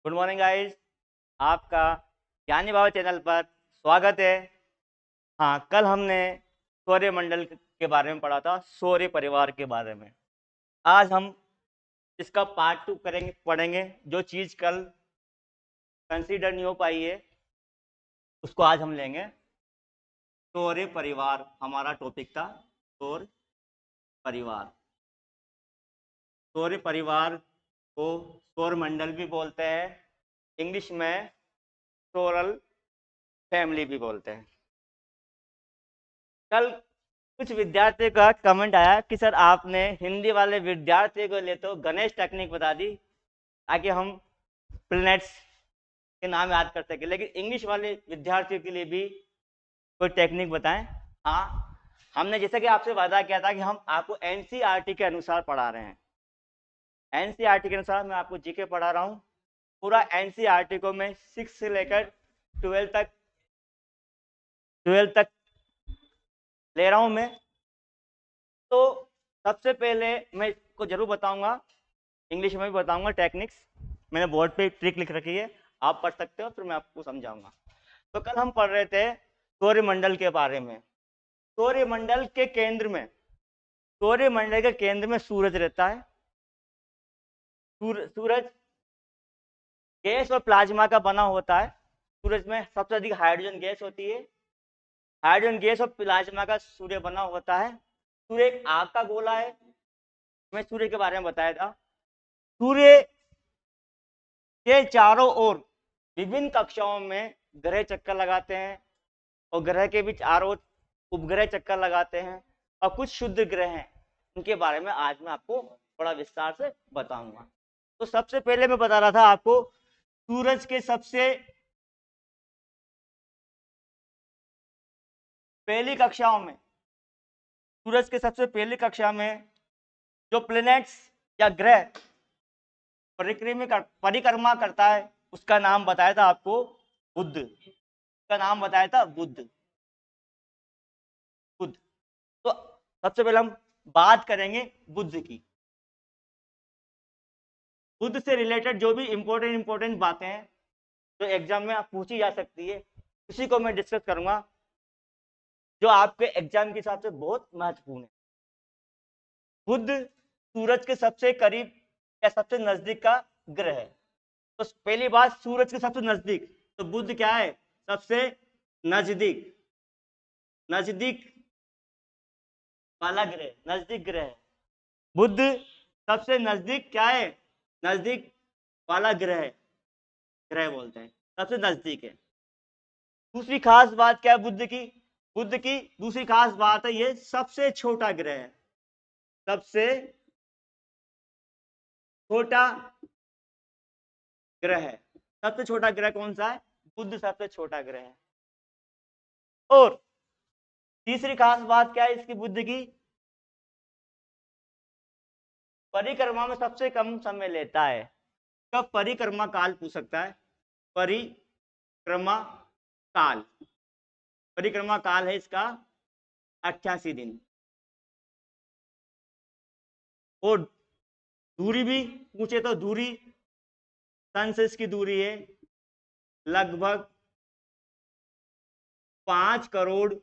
Good morning guys. आपका ज्ञानी बाबा channel पर स्वागत है। हाँ, कल हमने सौरमंडल के बारे में पढ़ा था, सौर परिवार के बारे में। आज हम इसका पार्ट 2 पढ़ेंगे। जो चीज़ कल कंसीडर नहीं हो पाई है उसको आज हम लेंगे। सौर परिवार हमारा टॉपिक था। सौर परिवार सौर परिवार को सौरमंडल भी बोलते हैं, इंग्लिश में सोलर फैमिली भी बोलते हैं। कल कुछ विद्यार्थियों का कमेंट आया कि सर आपने हिंदी वाले विद्यार्थियों को ले तो गणेश टेक्निक बता दी ताकि हम प्लैनेट्स के नाम याद कर सके, लेकिन इंग्लिश वाले विद्यार्थियों के लिए भी कोई टेक्निक बताएं। हाँ, हमने जैसे कि आपसे वादा किया था कि हम आपको एनसीईआरटी के अनुसार पढ़ा रहे हैं। एनसीईआरटी के अनुसार मैं आपको जीके पढ़ा रहा हूँ। पूरा एनसीईआरटी को मैं 6 से लेकर 12 तक ले रहा हूँ मैं। तो सबसे पहले मैं इसको जरूर बताऊंगा, इंग्लिश में भी बताऊंगा टेक्निक्स। मैंने बोर्ड पे ट्रिक लिख रखी है, आप पढ़ सकते हो, फिर मैं आपको समझाऊंगा। तो कल हम पढ़ रहे थे सौरमंडल के बारे में। सौरमंडल के केंद्र में सौरमंडल के केंद्र में सूरज रहता है। सूरज गैस और प्लाज्मा का बना होता है। सूरज में सबसे अधिक हाइड्रोजन गैस होती है। हाइड्रोजन गैस और प्लाज्मा का सूर्य बना होता है। सूर्य एक आग का गोला है। मैं सूर्य के बारे में बताया था। सूर्य के चारों ओर विभिन्न कक्षाओं में ग्रह चक्कर लगाते हैं और ग्रह के भी चारों उपग्रह चक्कर लगाते हैं, और कुछ शुद्ध ग्रह हैं, उनके बारे में आज मैं आपको बड़ा विस्तार से बताऊंगा। तो सबसे पहले मैं बता रहा था आपको सूरज के सबसे पहली कक्षाओं में सूरज के सबसे पहली कक्षा में जो प्लैनेट्स या ग्रह परिक्रमा करता है उसका नाम बताया था आपको बुध। उसका नाम बताया था बुध। बुध। तो सबसे पहले हम बात करेंगे बुध की। बुध से रिलेटेड जो भी इंपॉर्टेंट बातें हैं जो एग्जाम में आप पूछी जा सकती है, उसी को मैं डिस्कस करूंगा, जो आपके एग्जाम के हिसाब से बहुत महत्वपूर्ण है। बुध सूरज के सबसे करीब या सबसे नजदीक का ग्रह है। तो पहली बात, सूरज के सबसे नजदीक, तो बुध क्या है? सबसे नजदीक नजदीक वाला ग्रह, नजदीक ग्रह है बुध। सबसे नजदीक क्या है? नजदीक वाला ग्रह बोलते हैं, सबसे नजदीक है। दूसरी खास बात क्या है बुध की? बुध की दूसरी खास बात है ये सबसे छोटा ग्रह है। सबसे छोटा ग्रह है। सबसे छोटा ग्रह कौन सा है? बुध सबसे छोटा ग्रह है। और तीसरी खास बात क्या है इसकी बुध की? परिक्रमा में सबसे कम समय लेता है। कब परिक्रमा काल पूछ सकता है? परिक्रमा काल परिक्रमा काल है इसका 88 दिन। और दूरी भी पूछे तो दूरी, सन से इसकी दूरी है लगभग 5 करोड़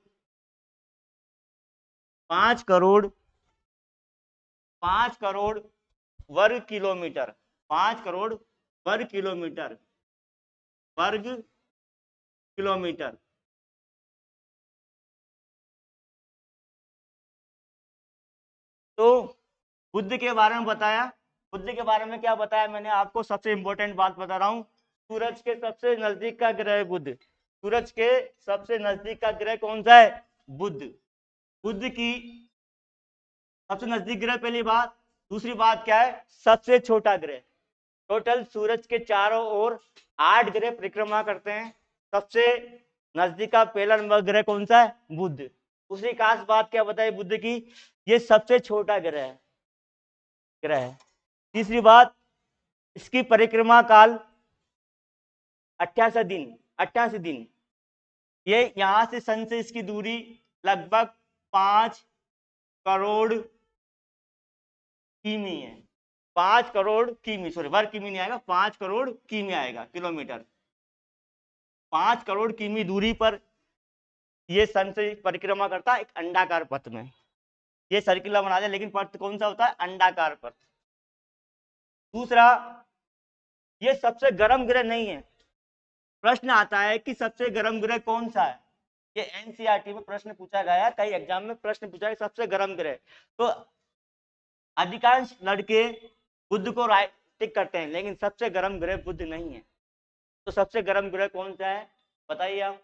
5 करोड़ 5 करोड़ वर्ग किलोमीटर। 5 करोड़ वर्ग किलोमीटर। वर्ग किलोमीटर। तो बुद्ध के बारे में बताया। बुद्ध के बारे में क्या बताया मैंने आपको? सबसे इंपॉर्टेंट बात बता रहा हूं। सूरज के सबसे नजदीक का ग्रह है बुध। सूरज के सबसे नजदीक का ग्रह कौन सा है? बुध। बुध की सबसे नजदीक ग्रह, पहली बात। दूसरी बात क्या है? सबसे छोटा ग्रह। टोटल सूरज के चारों ओर 8 ग्रह परिक्रमा करते हैं। सबसे नजदीक का पहला नंबर ग्रह कौन सा है? बुध। दूसरी खास बात क्या बताई बुध की? ये सबसे छोटा ग्रह है। तीसरी बात, इसकी परिक्रमा काल 88 दिन। ये यहां से सन से इसकी दूरी लगभग 5 करोड़ किमी है। 5 करोड़ किमी, सॉरी वर्ग किमी नहीं आएगा, 5 करोड़ किमी आएगा, किलोमीटर। 5 करोड़ किमी दूरी पर ये सन से परिक्रमा करता है एक अंडाकार पथ में। ये सर्किलर बना दे, लेकिन पथ कौन सा होता है? अंडाकार पथ। दूसरा, ये सबसे गर्म ग्रह नहीं है। प्रश्न आता है कि सबसे गर्म ग्रह कौन सा है? ये एनसीईआरटी में प्रश्न पूछा गया है, कई एग्जाम में प्रश्न पूछा है सबसे गर्म ग्रह। तो अधिकांश लड़के बुध को राइट टिक करते हैं, लेकिन सबसे गर्म ग्रह बुध नहीं है। तो सबसे गर्म ग्रह कौन सा है बताइए आप?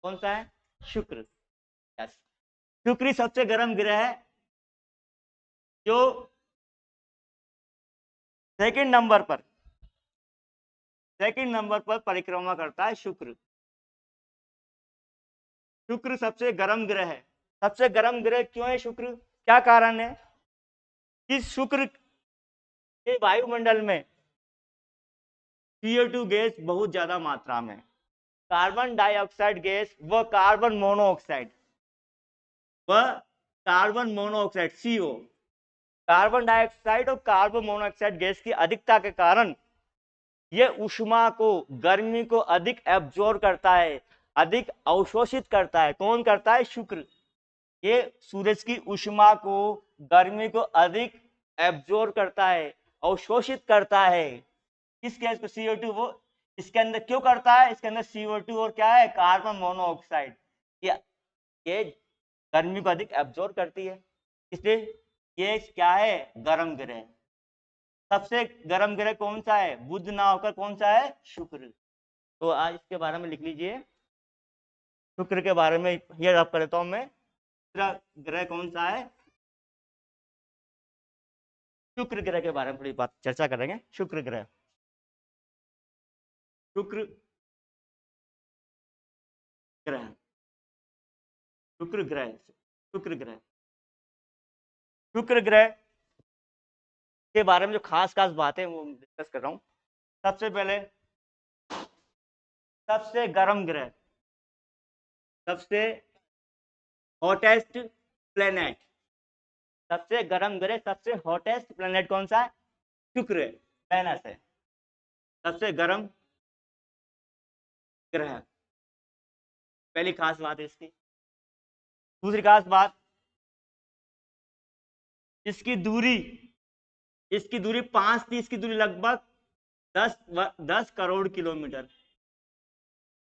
कौन सा है? शुक्र। यस, शुक्र सबसे गर्म ग्रह है। जो सेकंड नंबर पर परिक्रमा करता है शुक्र। शुक्र सबसे गर्म ग्रह है। सबसे गर्म ग्रह क्यों है शुक्र? क्या कारण है कि शुक्र के वायुमंडल में CO2 गैस बहुत ज्यादा मात्रा में, कार्बन डाइऑक्साइड गैस व carbon monoxide CO, carbon dioxide और कार्बन मोनोऑक्साइड गैस की अधिकता के कारण ये ऊष्मा को, गर्मी को अधिक एब्जॉर्ब करता है, अधिक अवशोषित करता है। कौन करता है? शुक्र। ये सूरज की ऊष्मा को, गर्मी को अधिक एब्जॉर्ब करता है, अवशोषित करता है। किस गैस को? CO2। वो इसके अंदर क्यों करता है? इसके अंदर CO2 और क्या है? Carbon monoxide. ये गर्मी को अधिक एब्जॉर्ब करती है, इसलिए ये क्या है? गर्म ग्रह। सबसे गर्म ग्रह कौन सा है? बुध ना होकर कौन सा है? शुक्र। तो आज इसके बारे में लिख लीजिए, शुक्र के बारे में ये रब कर देता हूं मैं। दूसरा ग्रह कौन सा है? शुक्र ग्रह के बारे में थोड़ी बात चर्चा करेंगे। शुक्र ग्रह, शुक्र ग्रह, शुक्र ग्रह, शुक्र ग्रह, शुक्र ग्रह के बारे में जो खास खास बातें वो डिस्कस कर रहा हूं। सबसे पहले, सबसे गर्म ग्रह, सबसे हॉटेस्ट प्लेनेट, सबसे गर्म ग्रह, सबसे हॉटेस्ट प्लेनेट कौन सा है? शुक्र है, वेनस है सबसे गर्म ग्रह। पहली खास बात है इसकी। दूसरी खास बात, इसकी दूरी, 5 की दूरी लगभग 10 करोड़ किलोमीटर।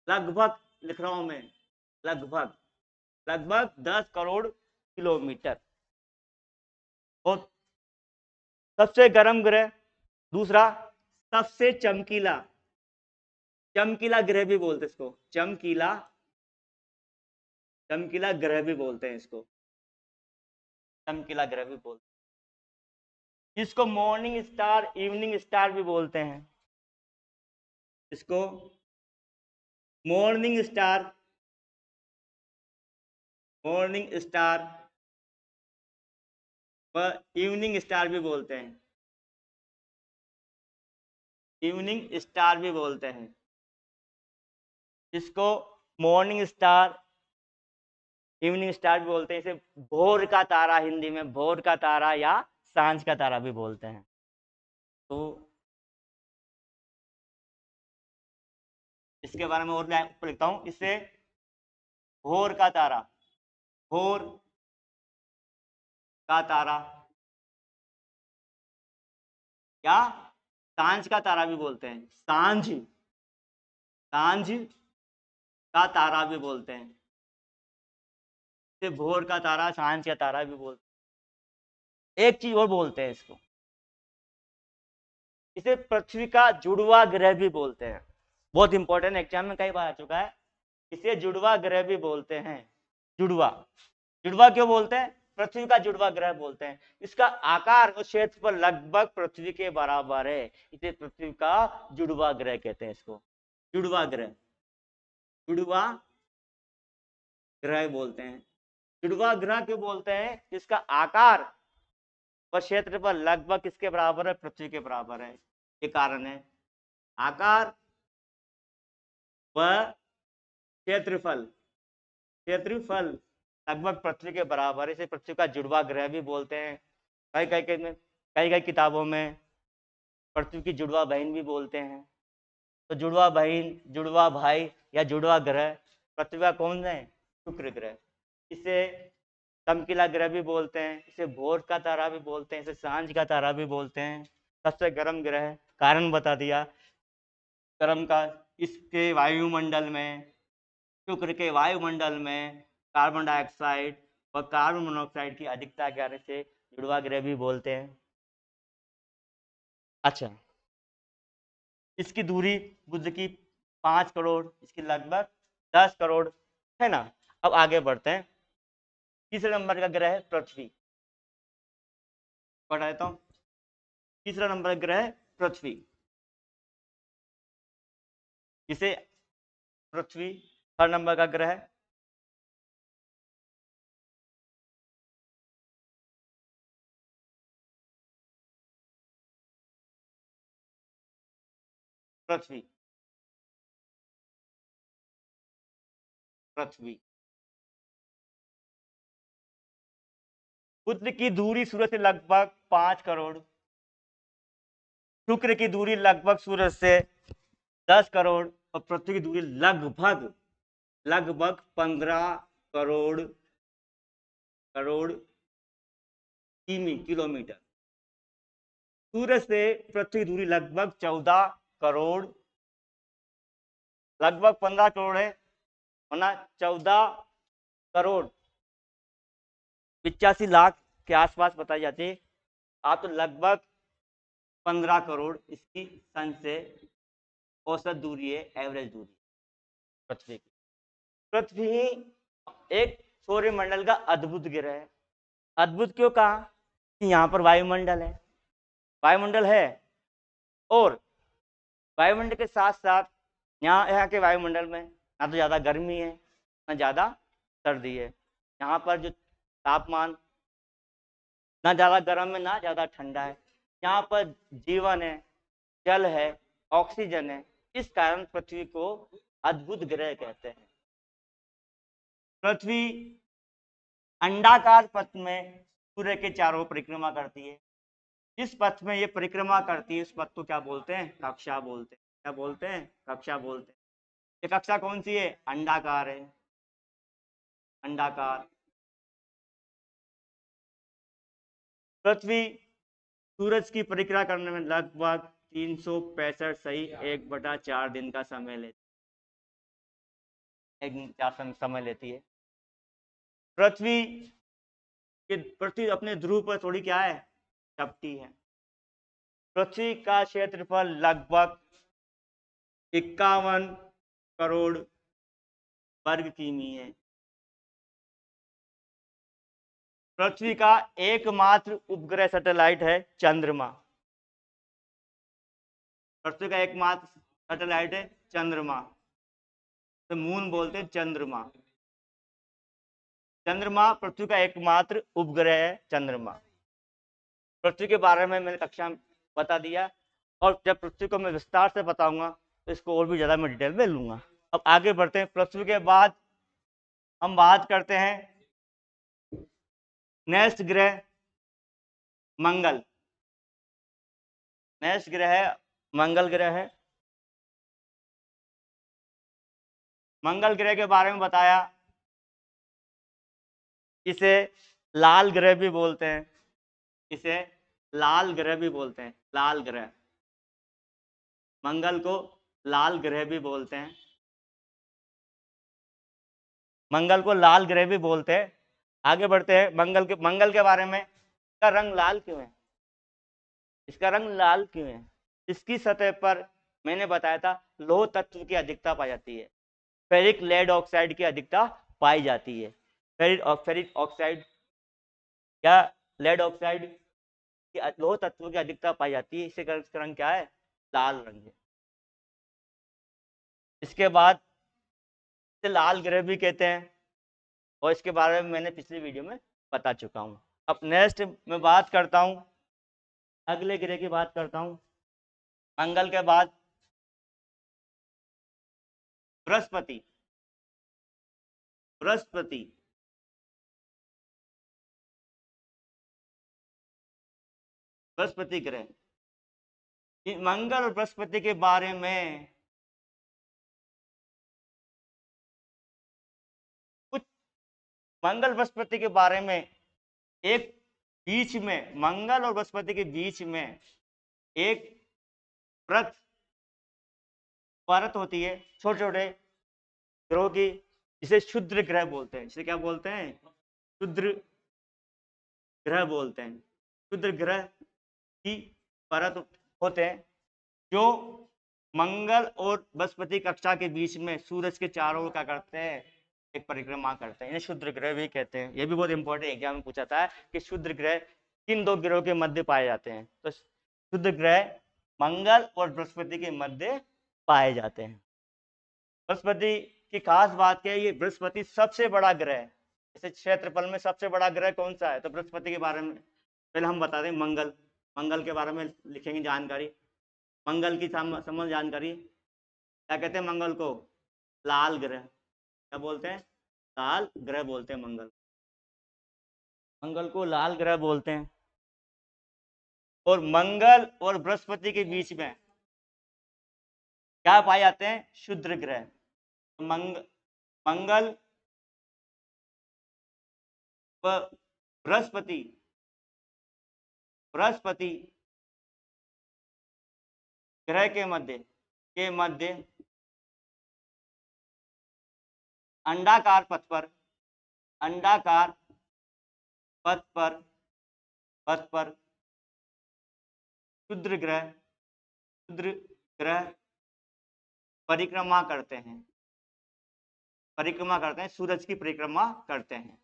लगभग लिख रहा हूं मैं, लगभग 10 करोड़ किलोमीटर। और सबसे गर्म ग्रह। दूसरा, सबसे चमकीला ग्रह भी बोलते हैं इसको, चमकीला ग्रह भी बोलते हैं इसको, चमकीला ग्रह भी बोलते हैं। इसको मॉर्निंग स्टार, इवनिंग स्टार भी बोलते हैं। इसको मॉर्निंग स्टार व इवनिंग स्टार भी बोलते हैं, इवनिंग स्टार भी बोलते हैं। इसको मॉर्निंग स्टार, इवनिंग स्टार भी बोलते हैं। इसे भोर का तारा, हिंदी में भोर का तारा या सांझ का तारा भी बोलते हैं। तो इसके बारे में और लिखता हूं, इससे भोर का तारा, भोर का तारा या सांझ का तारा भी बोलते हैं, सांझ का तारा भी बोलते हैं। इसे भोर का तारा, सांझ का तारा भी बोलते हैं। एक चीज और बोलते हैं इसको, इसे पृथ्वी का जुड़वा ग्रह भी बोलते हैं। बहुत इंपॉर्टेंट, एग्जाम में कई बार आ चुका है। इसे जुड़वा ग्रह भी बोलते हैं। जुड़वा क्यों बोलते हैं? पृथ्वी का जुड़वा ग्रह बोलते हैं। इसका आकार और क्षेत्र पर लगभग पृथ्वी के बराबर है, इसे पृथ्वी का जुड़वा ग्रह कहते हैं। इसको जुड़वा ग्रह बोलते हैं। जुड़वा ग्रह क्यों बोलते हैं? इसका आकार व क्षेत्र पर लगभग किसके बराबर है? पृथ्वी के बराबर है। ये कारण है। आकार व क्षेत्रफल लगभग पृथ्वी के बराबर है, इसे पृथ्वी का जुड़वा ग्रह भी बोलते हैं। कई किताबों में पृथ्वी की जुड़वा बहन भी बोलते हैं। तो जुड़वा बहन, जुड़वा भाई या जुड़वा ग्रह पृथ्वी का कौन है? शुक्र ग्रह। इसे चमकीला ग्रह भी बोलते हैं, इसे भोर का तारा भी बोलते हैं, इसे सांझ का तारा भी बोलते हैं। सबसे गर्म ग्रह, कारण बता दिया गर्म का। इसके वायुमंडल में, शुक्र के वायुमंडल में कार्बन डाइऑक्साइड और कार्बन मोनोऑक्साइड की अधिकता के कारण से जुड़वा ग्रह भी बोलते हैं। अच्छा, इसकी दूरी बुध की 5 करोड़, इसकी लगभग 10 करोड़ है ना। अब आगे बढ़ते हैं। तीसरे नंबर का ग्रह है पृथ्वी। पढ़ा देता हूँ। तीसरा नंबर का ग्रह है पृथ्वी। जिसे पृथ्वी 3rd नंबर का ग्रह है। पृथ्वी, पृथ्वी। बुध की दूरी सूरज से लगभग 5 करोड़, शुक्र की दूरी लगभग सूरज से 10 करोड़ और पृथ्वी की दूरी लगभग लगभग 15 करोड़ करोड़ किलोमीटर। सूरज से पृथ्वी की दूरी लगभग 14 करोड़, लगभग 15 करोड़ है वरना 14 करोड़ 85 लाख के आसपास बताई जाती है। आप तो लगभग 15 करोड़ इसकी सन से औसत दूरी है, एवरेज दूरी पृथ्वी की। पृथ्वी एक सौरमंडल का अद्भुत ग्रह है। अद्भुत क्यों कहा? कि यहाँ पर वायुमंडल है, वायुमंडल है और वायुमंडल के साथ साथ यहाँ के वायुमंडल में ना तो ज़्यादा गर्मी है ना ज़्यादा सर्दी है। यहाँ पर जो तापमान ना ज़्यादा गर्म है ना ज़्यादा ठंडा है। यहाँ पर जीवन है, जल है, ऑक्सीजन है। इस कारण पृथ्वी को अद्भुत ग्रह कहते हैं। पृथ्वी अंडाकार पथ में सूर्य के चारों परिक्रमा करती है। जिस पथ में ये परिक्रमा करती है उस पथ को क्या बोलते हैं? कक्षा बोलते हैं। क्या बोलते हैं? कक्षा बोलते हैं। ये कक्षा कौन सी है? अंडाकार है, अंडाकार। पृथ्वी सूरज की परिक्रमा करने में लगभग 365 सही 1/4 दिन का समय लेती है, 1/4 समय लेती है। पृथ्वी अपने ध्रुव पर थोड़ी क्या है? चपटी है। पृथ्वी का क्षेत्रफल लगभग 51 करोड़ वर्ग किमी है। पृथ्वी का एकमात्र उपग्रह सैटेलाइट है चंद्रमा। पृथ्वी का एकमात्र सैटेलाइट है चंद्रमा, तो मून बोलते हैं चंद्रमा। चंद्रमा पृथ्वी का एकमात्र उपग्रह है, चंद्रमा। पृथ्वी के बारे में मैंने कक्षा में बता दिया और जब पृथ्वी को मैं विस्तार से बताऊंगा तो इसको और भी ज्यादा मैं डिटेल में लूंगा। अब आगे बढ़ते हैं। पृथ्वी के बाद हम बात करते हैं नेक्स्ट ग्रह मंगल। नेक्स्ट ग्रह है मंगल ग्रह है। मंगल ग्रह के बारे में बताया, इसे लाल ग्रह भी बोलते हैं, इसे लाल ग्रह भी बोलते हैं, लाल ग्रह। मंगल को लाल ग्रह भी बोलते हैं, मंगल को लाल ग्रह भी बोलते हैं। आगे बढ़ते हैं। मंगल के बारे में, इसका रंग लाल क्यों है? इसका रंग लाल क्यों है? इसकी सतह पर मैंने बताया था लौह तत्व की अधिकता पाई जाती है, फेरिक लेड ऑक्साइड की अधिकता पाई जाती है। फेरिक ऑक्साइड या लेड ऑक्साइड की लौह तत्व की अधिकता पाई जाती है। इससे रंग क्या है? लाल रंग है। इसके बाद इसे लाल ग्रह भी कहते हैं और इसके बारे में मैंने पिछली वीडियो में बता चुका हूँ। अब नेक्स्ट मैं बात करता हूँ, अगले ग्रह की बात करता हूँ। मंगल के बाद बृहस्पति। बृहस्पति बृहस्पति ग्रह, मंगल और बृहस्पति के बारे में कुछ, मंगल बृहस्पति के बारे में एक बीच में, मंगल और बृहस्पति के बीच में एक परत परत होती है छोटे छोटे ग्रहों की, जिसे क्षुद्र ग्रह बोलते हैं। इसे क्या बोलते हैं? क्षुद्र ग्रह बोलते हैं। क्षुद्र ग्रह की परत होते हैं जो मंगल और बृहस्पति कक्षा के बीच में सूरज के चारों ओर क्या करते हैं? एक परिक्रमा करते हैं। इन्हें क्षुद्र ग्रह भी कहते हैं। ये भी बहुत इंपॉर्टेंट एग्जाम में पूछा था कि क्षुद्र ग्रह किन दो ग्रहों के मध्य पाए जाते हैं। तो क्षुद्र ग्रह मंगल और बृहस्पति के मध्य पाए जाते हैं। बृहस्पति की खास बात क्या है? ये बृहस्पति सबसे बड़ा ग्रह है। जैसे क्षेत्रफल में सबसे बड़ा ग्रह कौन सा है? तो बृहस्पति के बारे में पहले हम बता दें। मंगल, मंगल के बारे में लिखेंगे जानकारी। मंगल की संबंध जानकारी क्या कहते हैं? मंगल को लाल ग्रह, क्या बोलते हैं? लाल ग्रह बोलते हैं मंगल। मंगल को लाल ग्रह बोलते हैं। और मंगल और बृहस्पति के बीच में क्या पाए जाते हैं? क्षुद्र ग्रह। मंगल व बृहस्पति ग्रह के मध्य अंडाकार पथ पर क्षुद्र ग्रह परिक्रमा करते हैं, सूरज की परिक्रमा करते हैं।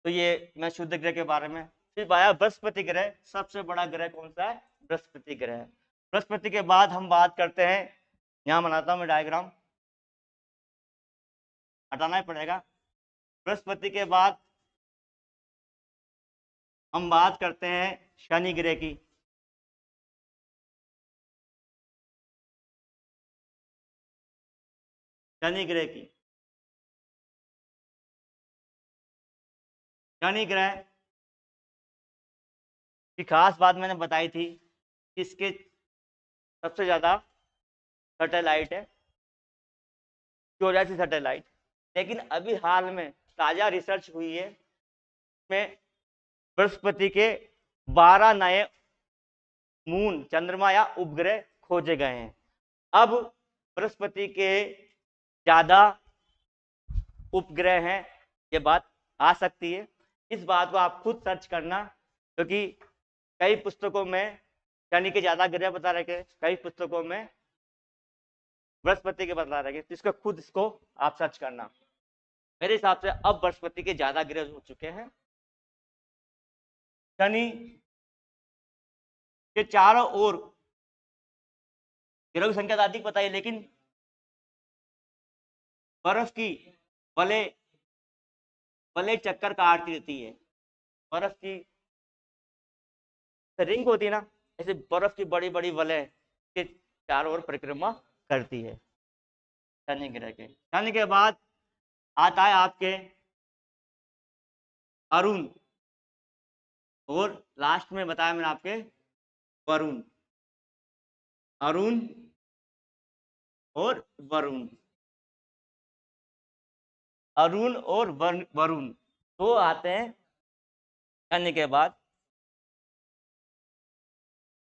तो ये मैं क्षुद्र ग्रह के बारे में। फिर आया बृहस्पति ग्रह। सबसे बड़ा ग्रह कौन सा है? बृहस्पति ग्रह। बृहस्पति के बाद हम बात करते हैं, यहां बनाता हूं मैं डायग्राम, हटाना ही पड़ेगा। बृहस्पति के बाद हम बात करते हैं शनि ग्रह की। शनि ग्रह की खास बात मैंने बताई थी, इसके सबसे ज्यादा सैटेलाइट है, 84 सैटेलाइट। लेकिन अभी हाल में ताजा रिसर्च हुई है, में बृहस्पति के 12 नए मून, चंद्रमा या उपग्रह खोजे गए हैं। अब बृहस्पति के ज्यादा उपग्रह हैं, ये बात आ सकती है। इस बात को आप खुद सर्च करना, क्योंकि कई पुस्तकों में शनि के ज्यादा ग्रह बता रखे, कई पुस्तकों में बृहस्पति के बता रखे। तो इसको आप सर्च करना। मेरे हिसाब से अब बृहस्पति के ज्यादा ग्रह हो चुके हैं। शनि के चारों ओर ग्रहों की संख्या अधिक बताइए, लेकिन बर्फ की वलय चक्कर काटती रहती है। बर्फ की रिंग होती है ना, ऐसे बर्फ की बड़ी बड़ी वलय के चारों ओर परिक्रमा करती है शनि ग्रह के। शनि के बाद आता है आपके अरुण, और लास्ट में बताया मैंने आपके वरुण। अरुण और वरुण, अरुण और वरुण तो आते हैं शनि के बाद।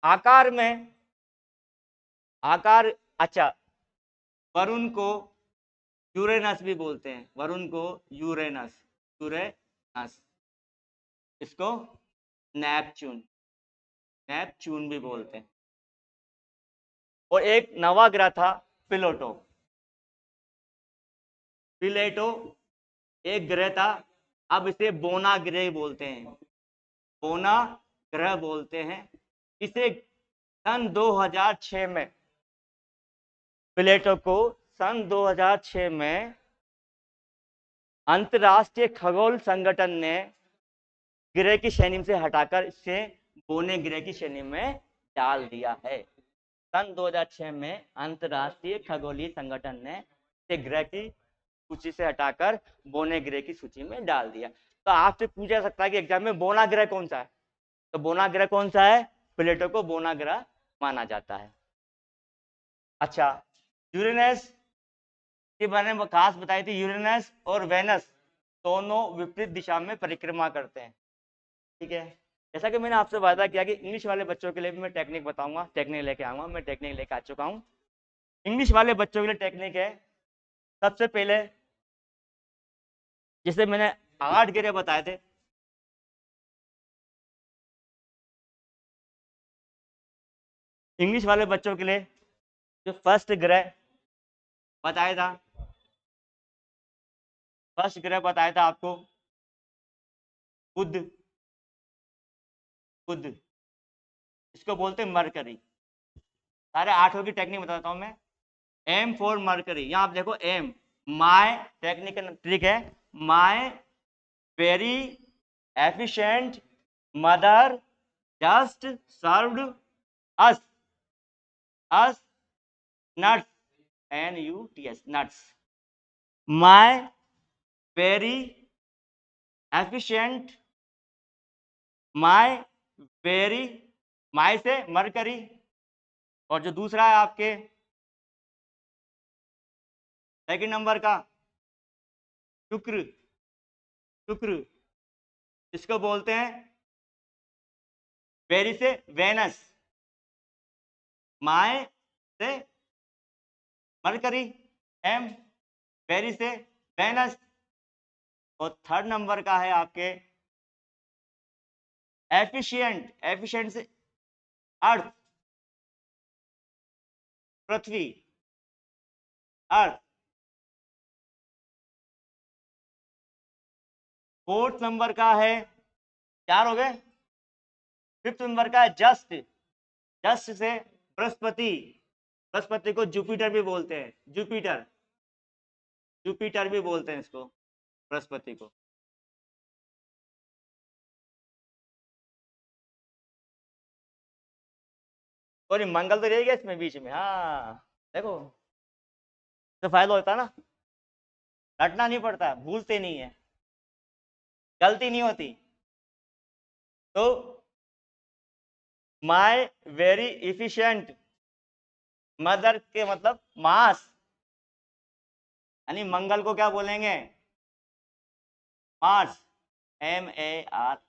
आकार अच्छा, वरुण को यूरेनस भी बोलते हैं। वरुण को यूरेनस, इसको नेपच्यून भी बोलते हैं। और एक नवा ग्रह था प्लूटो एक ग्रह था, अब इसे बोना ग्रह बोलते हैं। बोना ग्रह बोलते हैं इसे। सन 2006 में प्लेटो को सन 2006 में अंतरराष्ट्रीय खगोल संगठन ने ग्रह की श्रेणी से हटाकर इसे बोने ग्रह की श्रेणी में डाल दिया है। सन 2006 में अंतरराष्ट्रीय खगोलीय संगठन ने इसे ग्रह की सूची से हटाकर बोने ग्रह की सूची में डाल दिया। तो आपसे पूछा सकता है कि एग्जाम में बोना ग्रह कौन सा है? तो बोना ग्रह कौन सा है? प्लेटो को बौना ग्रह माना जाता है। अच्छा, यूरेनस के बारे में खास बताई थी, यूरेनस और वेनस दोनों विपरीत दिशा में परिक्रमा करते हैं। ठीक है, जैसा कि मैंने आपसे वादा किया कि इंग्लिश वाले बच्चों के लिए भी मैं टेक्निक बताऊंगा, टेक्निक लेके आऊंगा, मैं टेक्निक लेके आ चुका हूँ। इंग्लिश वाले बच्चों के लिए टेक्निक है, सबसे पहले जैसे मैंने 8 ग्रह बताए थे, इंग्लिश वाले बच्चों के लिए जो फर्स्ट ग्रह बताया था, फर्स्ट ग्रह बताया था आपको बुध, बुध इसको बोलते हैं मरकरी। सारे 8 की टेक्निक बताता हूं मैं। एम फॉर मरकरी, यहाँ आप देखो एम, माय टेक्निकल ट्रिक है, my very efficient mother just served us, us nuts, nuts, nuts. My very efficient, my very, my से मरकरी, और जो दूसरा है आपके सेकंड नंबर का शुक्र, शुक्र इसको बोलते हैं वेरी से वेनस, माय से मरकरी, एम वेरी से वेनस, और थर्ड नंबर का है आपके एफिशिएंट, एफिशिएंट से अर्थ, पृथ्वी, अर्थ। फोर्थ नंबर का है, 4 हो गए, फिफ्थ नंबर का है just, just say Brihaspati, Brihaspati को जुपिटर भी बोलते हैं, जुपिटर, जुपिटर भी बोलते हैं इसको, बृहस्पति को। और ये मंगल तो रहेगा इसमें बीच में, हाँ देखो तो फायदा होता है ना, रटना नहीं पड़ता, भूलते नहीं है, गलती नहीं होती। तो माय वेरी इफिशिएंट मदर के मतलब मास, यानी मंगल को क्या बोलेंगे, मार्स, MARS,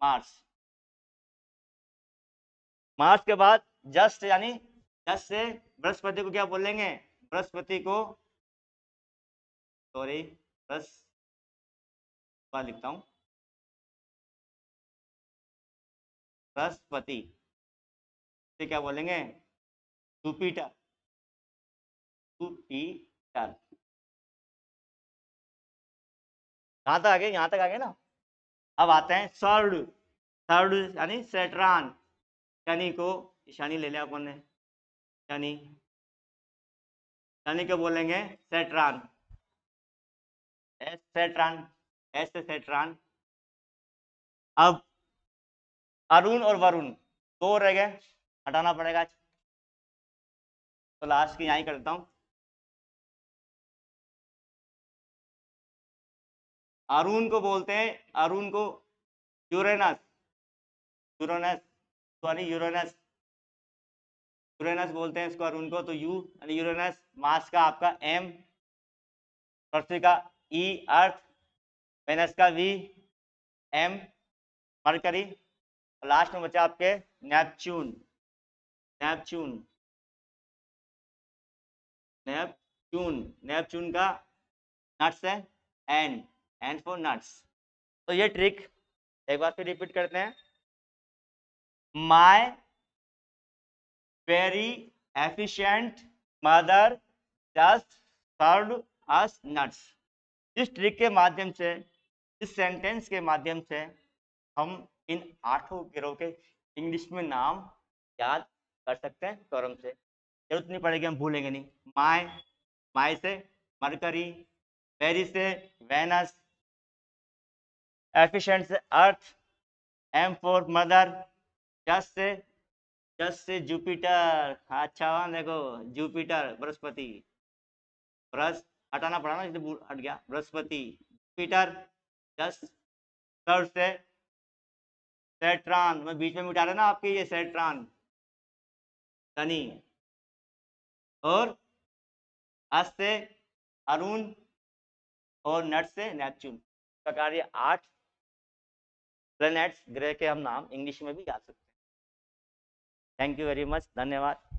मार्स। मार्स के बाद जस्ट, यानी जस्ट से बृहस्पति को क्या बोलेंगे, बृहस्पति को, सॉरी बस लिखता हूं, बृहस्पति से क्या बोलेंगे, जुपिटर, जुपिटर। कहां तक आ गए, यहां तक आ गए ना। अब आते हैं थर्ड, थर्ड यानी सैटर्न, शनि को, शनि ले लिया अपन ने, शनि, शनि को बोलेंगे सैटर्न, सैटर्न, एस से सैटर्न। अब अरुण और वरुण 2 रह गए, हटाना पड़ेगा, तो लास्ट की यहीं कर देता हूं। अरुण को बोलते हैं, अरुण को Uranus, Uranus sorry Uranus, Uranus बोलते हैं इसको, अरुण को। तो यू यानी यूरेनस, मास का आपका M, पृथ्वी का E अर्थ, वेनस का V, M मरकरी, लास्ट में बचा आपके नेपच्यून, नेपच्यून, नेपच्यून, नेपच्यून का नट्स है एंड फॉर नट्स। तो ये ट्रिक एक बार फिर रिपीट करते हैं, my very efficient mother just served us nuts. इस ट्रिक के माध्यम से, इस सेंटेंस के माध्यम से हम इन 8 ग्रहों के इंग्लिश में नाम याद कर सकते हैं तुरंत से, जरूरत नहीं पड़ेगी, हम भूलेंगे नहीं। माय, माय से मरकरी, वेरी से वेनस, एफिशिएंट से Earth, M for mother, just से जुपिटर, अच्छा वहां देखो जुपिटर, बृहस्पति, बृहस हटाना पड़ा ना, इसलिए हट गया, बृहस्पति, जुपिटर, जस्ट, थर्ड से सेट्रान, मैं बीच में मिटा रहा ना आपके, ये सेट्रान, सनी, और अस से अरुण, और नट से नेपच्यून। प्रकार ये 8 प्लैनेट्स, ग्रह के हम नाम इंग्लिश में भी याद सकते हैं। थैंक यू वेरी मच, धन्यवाद।